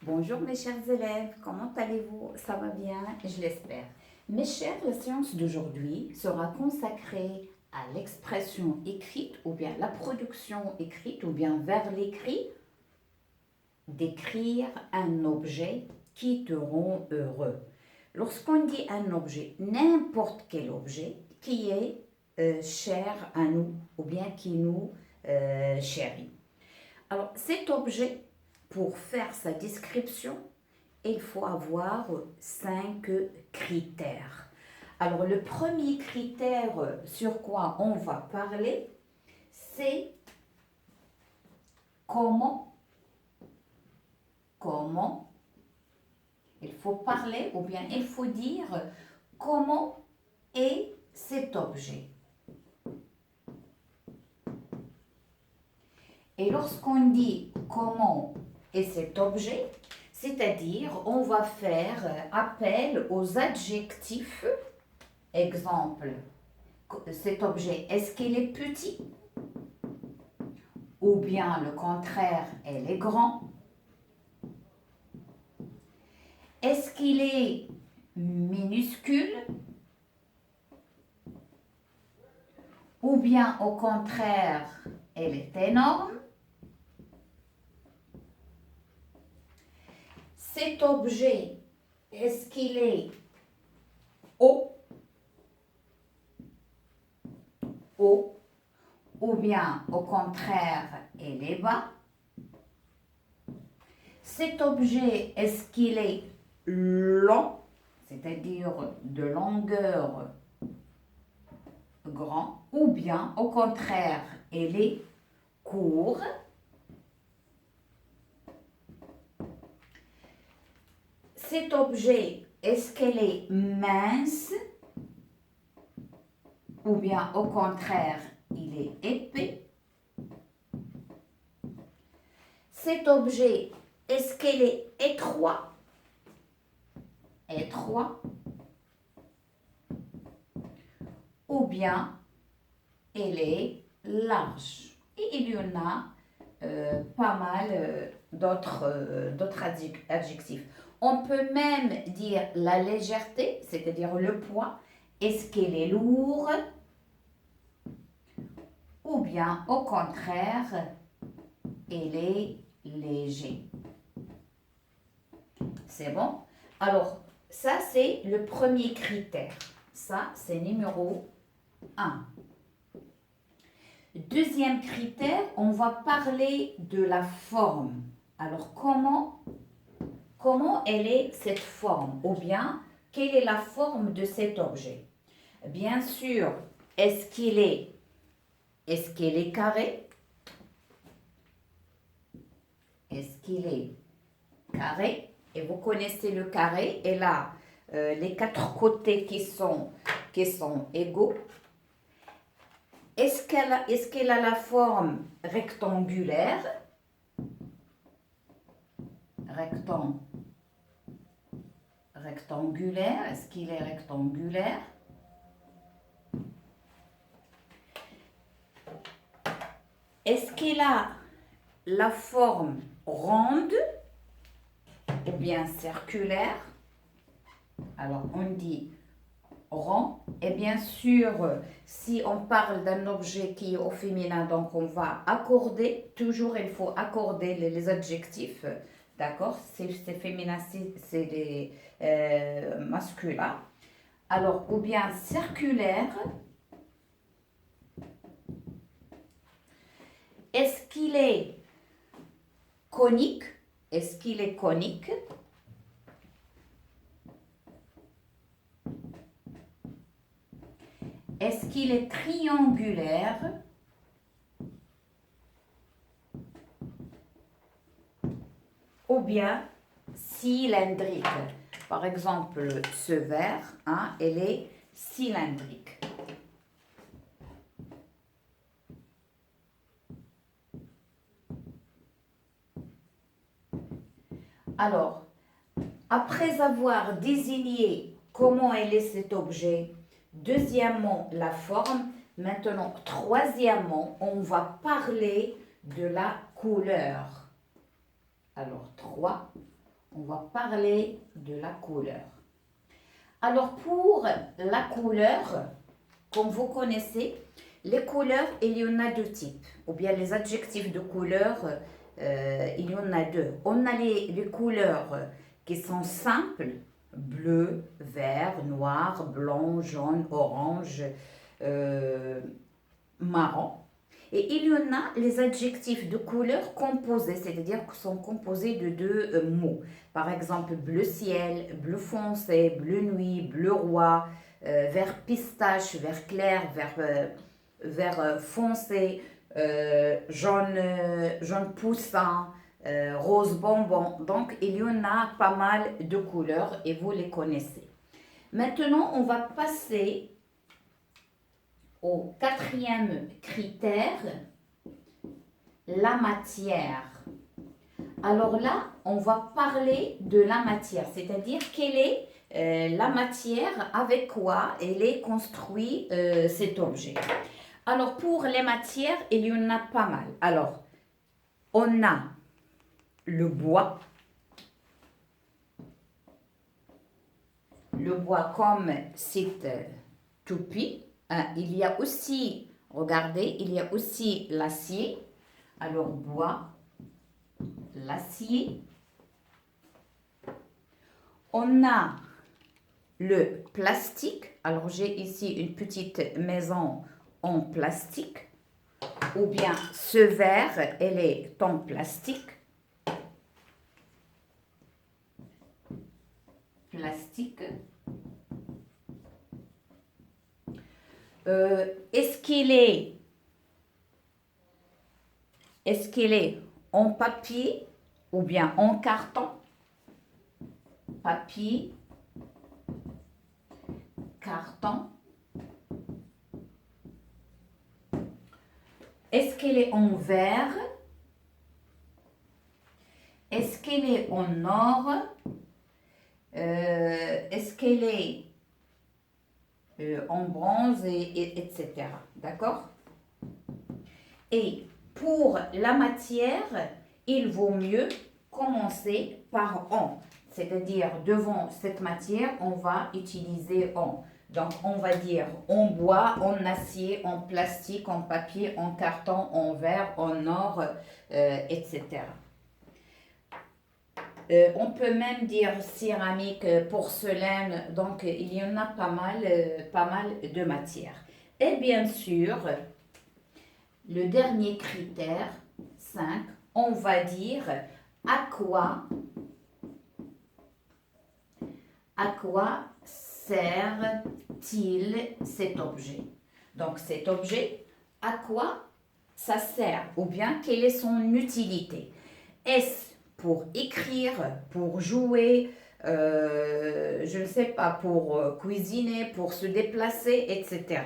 Bonjour mes chers élèves, comment allez-vous? Ça va bien, je l'espère. Mes chers, la séance d'aujourd'hui sera consacrée à l'expression écrite ou bien la production écrite ou bien vers l'écrit d'écrire un objet qui te rend heureux. Lorsqu'on dit un objet, n'importe quel objet qui est cher à nous ou bien qui nous chérit. Alors cet objet, pour faire sa description, il faut avoir 5 critères. Alors le premier critère sur quoi on va parler, c'est comment, comment, il faut parler ou bien il faut dire comment est cet objet. Et lorsqu'on dit comment est cet objet, c'est-à-dire on va faire appel aux adjectifs. Exemple, cet objet, est-ce qu'il est petit? Ou bien le contraire, elle est grand? Est-ce qu'il est minuscule? Ou bien au contraire, elle est énorme? Cet objet, est-ce qu'il est haut? Haut? Ou bien au contraire, elle est bas? Cet objet, est-ce qu'il est long, c'est-à-dire de longueur grand, ou bien au contraire, elle est court? Cet objet, est-ce qu'elle est mince, ou bien au contraire, il est épais? Cet objet, est-ce qu'elle est étroit? Étroit? Ou bien elle est large? Et il y en a pas mal d'autres adjectifs. On peut même dire la légèreté, c'est-à-dire le poids. Est-ce qu'elle est lourde? Ou bien au contraire, elle est léger. C'est bon? Alors, ça c'est le premier critère. Ça, c'est numéro 1. Deuxième critère, on va parler de la forme. Alors, comment elle est cette forme? Ou bien, quelle est la forme de cet objet? Bien sûr, est-ce qu'elle est carré? Est-ce qu'il est carré? Et vous connaissez le carré, et là, les 4 côtés qui sont égaux. Est-ce qu'elle a la forme rectangulaire? Rectangulaire, est-ce qu'il est rectangulaire? Est-ce qu'il a la forme ronde ou bien circulaire? Alors, on dit rond. Et bien sûr, si on parle d'un objet qui est au féminin, donc on va accorder, toujours il faut accorder les adjectifs, d'accord? C'est féminin, c'est les masculins. Alors, ou bien circulaire. Est-ce qu'il est conique? Est-ce qu'il est conique? Est-ce qu'il est triangulaire? Ou bien cylindrique? Par exemple, ce verre, hein, elle est cylindrique. Alors, après avoir désigné comment elle est cet objet, deuxièmement, la forme, maintenant, troisièmement, on va parler de la couleur. Alors, 3. On va parler de la couleur. Alors, pour la couleur, comme vous connaissez, les couleurs, il y en a deux types. Ou bien les adjectifs de couleur, il y en a deux. On a les couleurs qui sont simples, bleu, vert, noir, blanc, jaune, orange, marron. Et il y en a les adjectifs de couleur composés, c'est-à-dire qu'ils sont composés de deux mots. Par exemple, bleu ciel, bleu foncé, bleu nuit, bleu roi, vert pistache, vert clair, vert foncé, jaune poussin, rose bonbon. Donc, il y en a pas mal de couleurs et vous les connaissez. Maintenant, on va passer au quatrième critère, la matière. Alors là, on va parler de la matière, c'est-à-dire quelle est la matière, avec quoi elle est construit cet objet. Alors pour les matières, il y en a pas mal. Alors, on a le bois comme cette toupie. Il y a aussi, regardez, il y a aussi l'acier. Alors, bois, l'acier. On a le plastique. Alors, j'ai ici une petite maison en plastique. Ou bien ce verre, elle est en plastique. Plastique. Est-ce qu'il est en papier ou bien en carton? Papier, carton. Est-ce qu'il est en verre? Est-ce qu'il est en or? Est-ce qu'il est en bronze, etc. D'accord? Et pour la matière, il vaut mieux commencer par on. C'est-à-dire, devant cette matière, on va utiliser on. Donc, on va dire en bois, en acier, en plastique, en papier, en carton, en verre, en or, etc. On peut même dire céramique, porcelaine, donc il y en a pas mal de matières. Et bien sûr, le dernier critère, 5, on va dire à quoi sert-il cet objet. Donc cet objet, à quoi ça sert ou bien quelle est son utilité. Est-ce pour écrire, pour jouer, je ne sais pas, pour cuisiner, pour se déplacer, etc.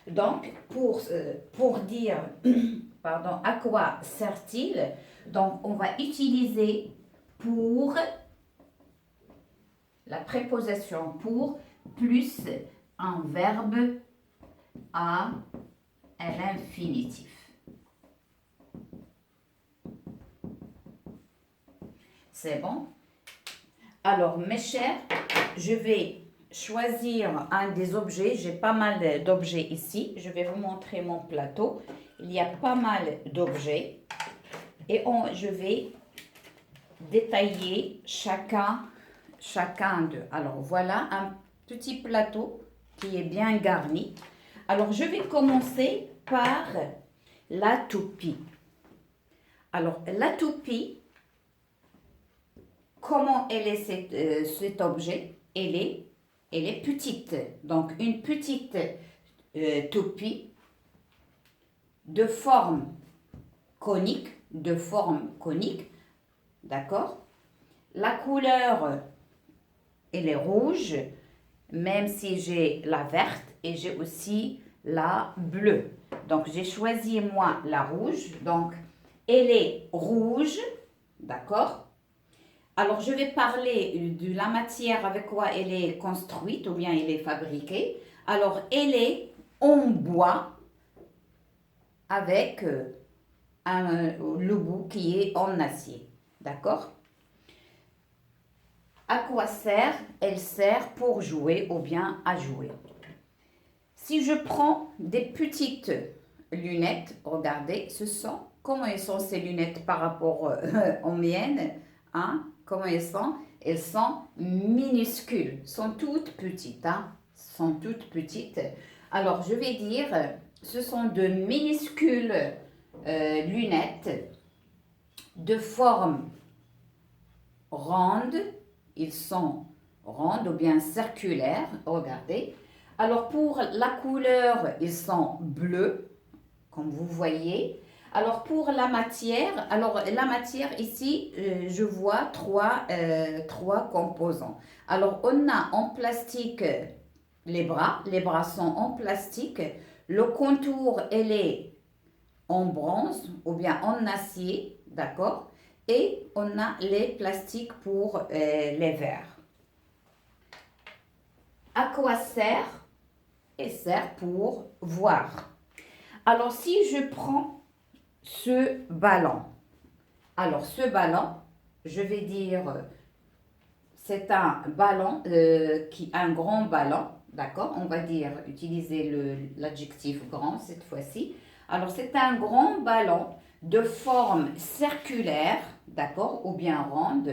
Donc, pour dire, pardon, à quoi sert-il, donc on va utiliser pour, la préposition pour, plus un verbe à l'infinitif. C'est bon? Alors, mes chers, je vais choisir un des objets. J'ai pas mal d'objets ici. Je vais vous montrer mon plateau. Il y a pas mal d'objets. Et je vais détailler chacun d'eux. Alors, voilà un petit plateau qui est bien garni. Alors, je vais commencer par la toupie. Alors, la toupie, comment elle est cet objet? Elle est petite. Donc, une petite toupie de forme conique. D'accord? La couleur, elle est rouge, même si j'ai la verte et j'ai aussi la bleue. Donc, j'ai choisi, moi, la rouge. Donc, elle est rouge, d'accord? Alors, je vais parler de la matière avec quoi elle est construite ou bien elle est fabriquée. Alors, elle est en bois avec le bout qui est en acier. D'accord? À quoi sert? Elle sert pour jouer ou bien à jouer. Si je prends des petites lunettes, regardez, comment elles sont ces lunettes par rapport aux miennes, hein? Comment elles sont? Elles sont minuscules, sont toutes petites, hein? Sont toutes petites. Alors, je vais dire, ce sont de minuscules lunettes de forme ronde. Ils sont rondes ou bien circulaires, regardez. Alors, pour la couleur, ils sont bleus, comme vous voyez. Alors, pour la matière, ici, je vois trois composants. Alors, on a en plastique les bras sont en plastique. Le contour, elle est en bronze ou bien en acier, d'accord? Et on a les plastiques pour les verres. À quoi sert? Elle sert pour voir. Alors, si je prends ce ballon, alors ce ballon, je vais dire, c'est un ballon, un grand ballon, d'accord? On va dire, utiliser l'adjectif grand cette fois-ci. Alors, c'est un grand ballon de forme circulaire, d'accord, ou bien ronde,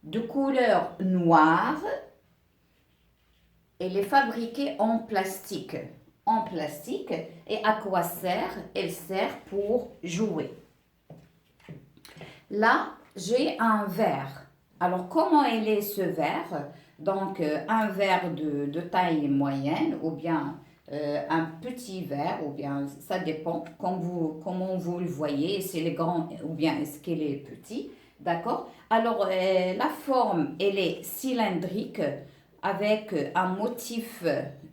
de couleur noire. Elle est fabriquée en plastique. En plastique. Et à quoi sert? Elle sert pour jouer. Là, j'ai un verre. Alors, comment elle est ce verre? Donc, un verre de taille moyenne ou bien un petit verre, ou bien ça dépend comment vous le voyez, c'est les grands ou bien est-ce qu'il est petit, d'accord? Alors, la forme, elle est cylindrique avec un motif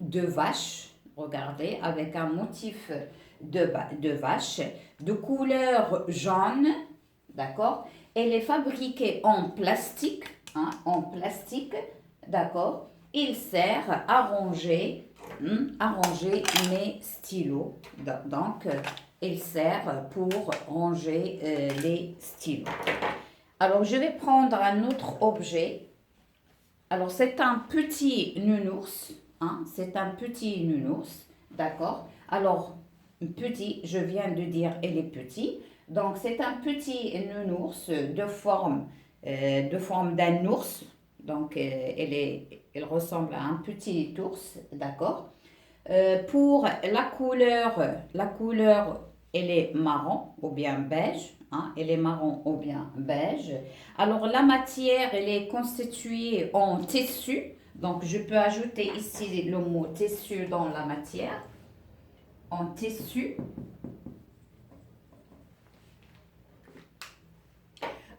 de vache, regardez, avec un motif de vache, de couleur jaune, d'accord? Elle est fabriquée en plastique, hein, d'accord? Il sert à ranger mes stylos. Donc, il sert pour ranger les stylos. Alors, je vais prendre un autre objet. Alors, c'est un petit nounours, hein, c'est un petit nounours, d'accord? Alors, petit, je viens de dire, elle est petit. Donc, c'est un petit nounours de forme d'un ours. Donc, elle ressemble à un petit ours, d'accord? Pour la couleur, elle est marron ou bien beige. Hein, elle est marron ou bien beige. Alors, la matière, elle est constituée en tissu. Donc, je peux ajouter ici le mot tissu dans la matière. En tissu.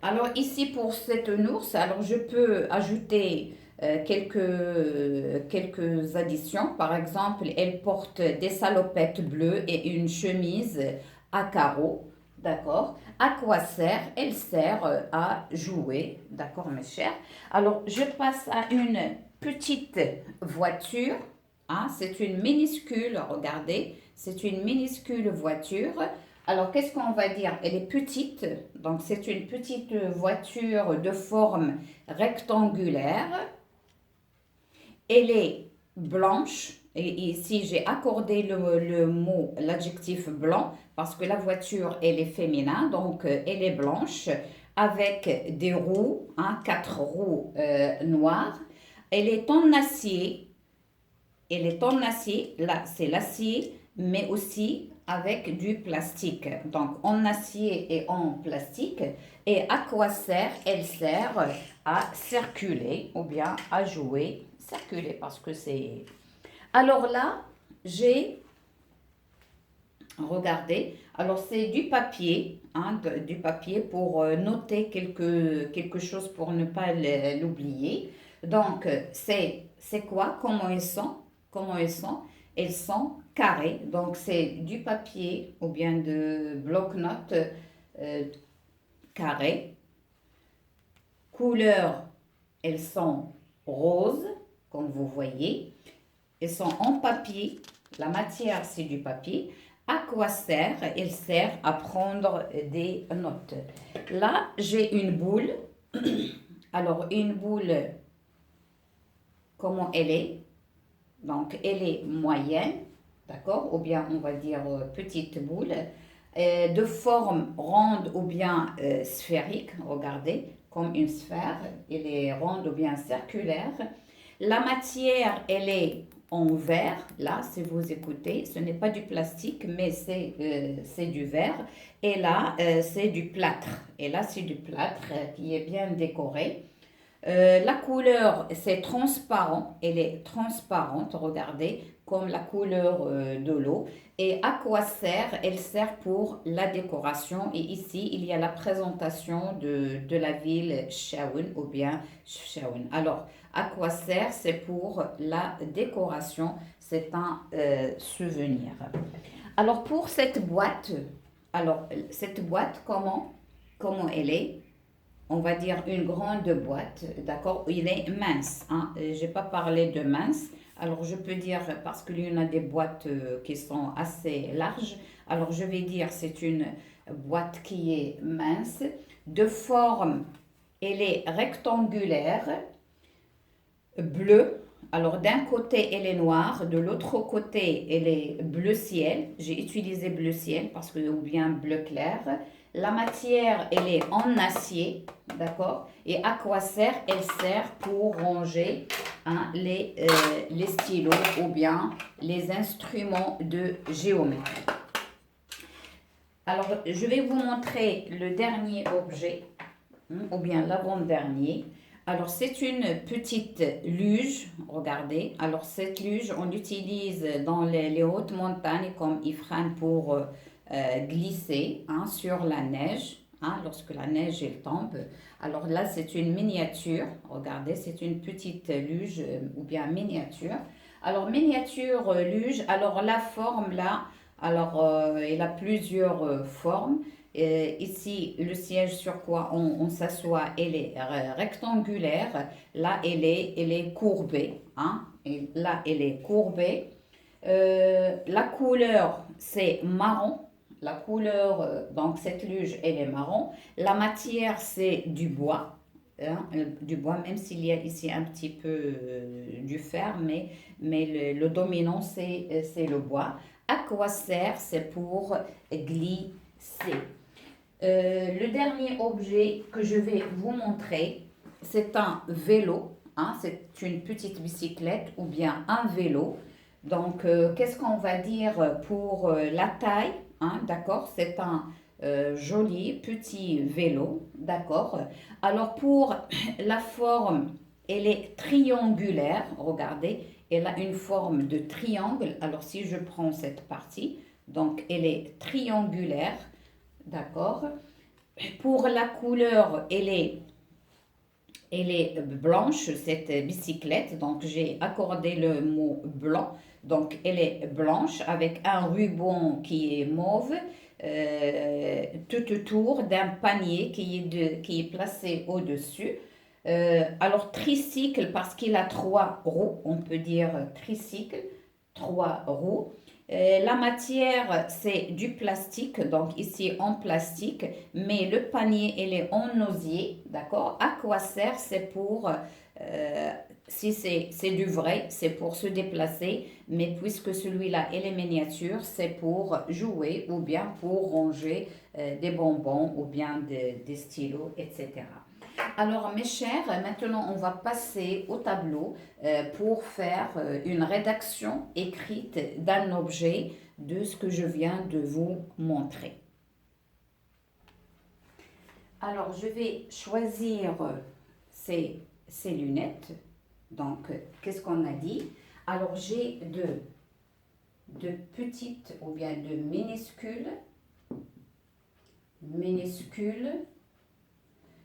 Alors ici pour cette ours, alors je peux ajouter quelques additions. Par exemple, elle porte des salopettes bleues et une chemise à carreaux. D'accord? À quoi sert? Elle sert à jouer. D'accord, mes chers? Alors, je passe à une petite voiture. Hein, c'est une minuscule, regardez, c'est une minuscule voiture. Alors, qu'est-ce qu'on va dire? Elle est petite, donc c'est une petite voiture de forme rectangulaire. Elle est blanche, et ici j'ai accordé le mot, l'adjectif blanc, parce que la voiture, elle est féminin, donc elle est blanche, avec des roues, hein, 4 roues noires. Elle est en acier, là c'est l'acier, mais aussi avec du plastique. Donc en acier et en plastique. Et à quoi sert? Elle sert à circuler ou bien à jouer. Circuler parce que c'est... Alors là, regardez, alors c'est du papier, hein, du papier pour noter quelque chose pour ne pas l'oublier. Donc c'est quoi? Comment ils sont? Comment elles sont? Elles sont carrées. Donc, c'est du papier ou bien de bloc-notes carré. Couleur, elles sont roses, comme vous voyez. Elles sont en papier. La matière, c'est du papier. À quoi sert? Elle sert à prendre des notes. Là, j'ai une boule. Alors, une boule comment elle est. Donc, elle est moyenne, d'accord, ou bien on va dire petite boule, de forme ronde ou bien sphérique, regardez, comme une sphère, elle est ronde ou bien circulaire. La matière, elle est en verre, là, si vous écoutez, ce n'est pas du plastique, mais c'est du verre. Et là, c'est du plâtre. Et là, c'est du plâtre qui est bien décoré. La couleur, c'est transparent, elle est transparente, regardez, comme la couleur de l'eau. Et à quoi sert? Elle sert pour la décoration. Et ici, il y a la présentation de la ville Shaoun ou bien Shaoun. Alors, à quoi sert? C'est pour la décoration, c'est un souvenir. Alors, pour cette boîte, comment elle est? On va dire une grande boîte, d'accord? Il est mince, hein? J'ai pas parlé de mince. Alors je peux dire parce qu'il y en a des boîtes qui sont assez larges. Alors je vais dire c'est une boîte qui est mince, de forme, elle est rectangulaire, bleue. Alors d'un côté elle est noire, de l'autre côté elle est bleu ciel. J'ai utilisé bleu ciel parce que ou bien bleu clair. La matière elle est en acier, d'accord? Et à quoi sert? Elle sert pour ranger hein, les stylos ou bien les instruments de géométrie. Alors je vais vous montrer le dernier objet ou bien l'avant-dernier. Alors, c'est une petite luge, regardez. Alors, cette luge, on l'utilise dans les hautes montagnes comme Ifrane pour glisser hein, sur la neige, hein, lorsque la neige elle tombe. Alors là, c'est une miniature, regardez, c'est une petite luge ou bien miniature. Alors, miniature luge, alors la forme là, alors il a plusieurs formes. Ici, le siège sur quoi on s'assoit, elle est rectangulaire. Là, elle est courbée. Hein? Et là, elle est courbée. La couleur, c'est marron. La couleur, donc cette luge, elle est marron. La matière, c'est du bois. Hein, du bois, même s'il y a ici un petit peu du fer, mais le dominant, c'est le bois. À quoi sert? C'est pour glisser. Le dernier objet que je vais vous montrer, c'est un vélo. Hein, c'est une petite bicyclette ou bien un vélo. Donc, qu'est-ce qu'on va dire pour la taille? Hein, d'accord, c'est un joli petit vélo. D'accord. Alors, pour la forme, elle est triangulaire. Regardez, elle a une forme de triangle. Alors, si je prends cette partie, donc elle est triangulaire. D'accord. Pour la couleur, elle est blanche, cette bicyclette. Donc, j'ai accordé le mot blanc. Donc, elle est blanche avec un ruban qui est mauve tout autour d'un panier qui est placé au-dessus. Alors, tricycle, parce qu'il a trois roues, on peut dire tricycle, trois roues. La matière, c'est du plastique, donc ici en plastique, mais le panier, il est en osier, d'accord? À quoi sert? C'est pour, si c'est du vrai, c'est pour se déplacer, mais puisque celui-là, il est miniature, c'est pour jouer ou bien pour ranger des bonbons ou bien des stylos, etc. Alors, mes chers, maintenant, on va passer au tableau pour faire une rédaction écrite d'un objet de ce que je viens de vous montrer. Alors, je vais choisir ces lunettes. Donc, qu'est-ce qu'on a dit? Alors, j'ai de petites ou bien de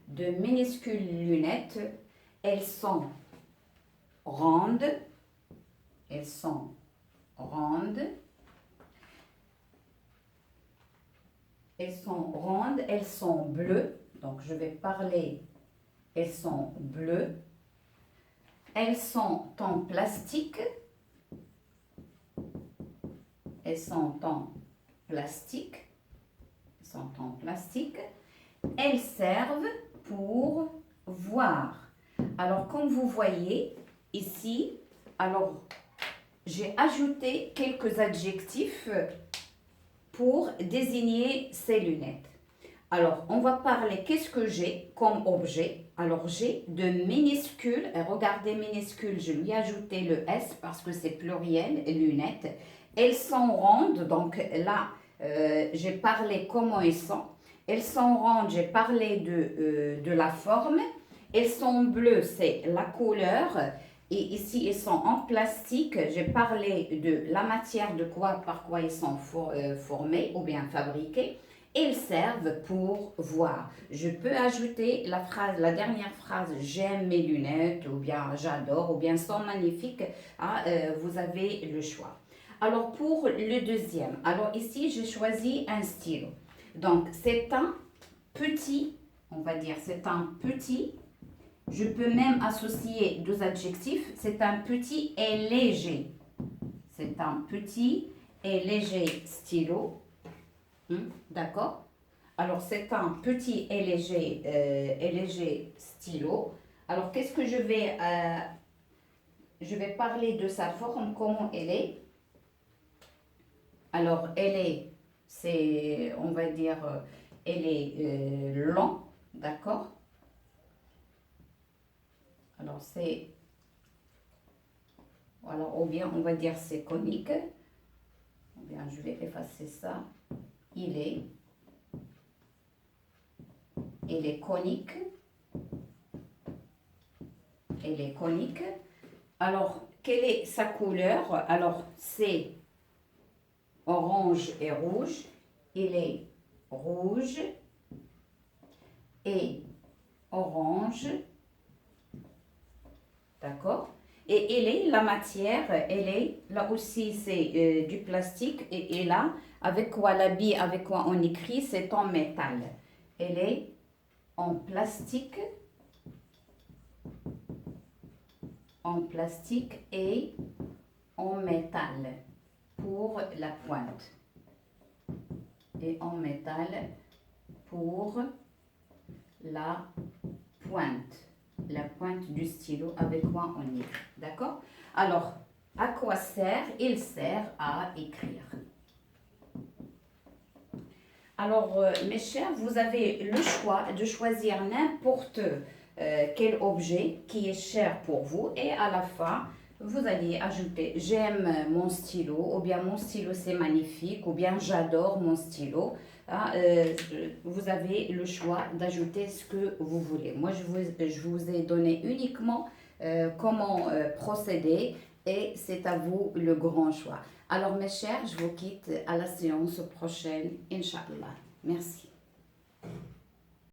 de minuscules lunettes. Elles sont rondes. Elles sont rondes. Elles sont rondes. Elles sont bleues. Donc, je vais parler. Elles sont bleues. Elles sont en plastique. Elles sont en plastique. Elles sont en plastique. Elles servent pour voir. Alors, comme vous voyez, ici, alors, j'ai ajouté quelques adjectifs pour désigner ces lunettes. Alors, on va parler, qu'est-ce que j'ai comme objet? Alors, j'ai de minuscules, regardez minuscules, je lui ai ajouté le S parce que c'est pluriel, lunettes. Elles sont rondes, donc là, j'ai parlé comment elles sont. Elles sont rondes, j'ai parlé de la forme. Elles sont bleues, c'est la couleur. Et ici, elles sont en plastique. J'ai parlé de la matière, de quoi, par quoi ils sont formés ou bien fabriqués. Ils servent pour voir. Je peux ajouter la phrase, la dernière phrase, j'aime mes lunettes, ou bien j'adore, ou bien sont magnifiques. Ah, vous avez le choix. Alors pour le deuxième, alors ici j'ai choisi un stylo. Donc c'est un petit, on va dire, c'est un petit. Je peux même associer deux adjectifs. C'est un petit et léger. C'est un petit et léger stylo. D'accord? Alors, c'est un petit et léger stylo. Alors, qu'est-ce que je vais parler de sa forme, comment elle est. Alors, on va dire, elle est long, d'accord? Alors, voilà, ou bien on va dire c'est conique. Ou bien, je vais effacer ça. Il est conique. Elle est conique. Alors, quelle est sa couleur? Alors, c'est orange et rouge. Il est rouge et orange. D'accord? Et la matière, elle est, là aussi c'est du plastique. Et là, avec quoi l'habit, avec quoi on écrit, c'est en métal. Elle est en plastique et en métal pour la pointe. Et en métal pour la pointe du stylo avec quoi on écrit. D'accord? Alors, à quoi sert? Il sert à écrire. Alors, mes chers, vous avez le choix de choisir n'importe quel objet qui est cher pour vous et à la fin, vous allez ajouter j'aime mon stylo ou bien mon stylo c'est magnifique ou bien j'adore mon stylo. Ah, vous avez le choix d'ajouter ce que vous voulez. Moi, je vous ai donné uniquement comment procéder et c'est à vous le grand choix. Alors mes chers, je vous quitte à la séance prochaine, Inch'Allah. Merci.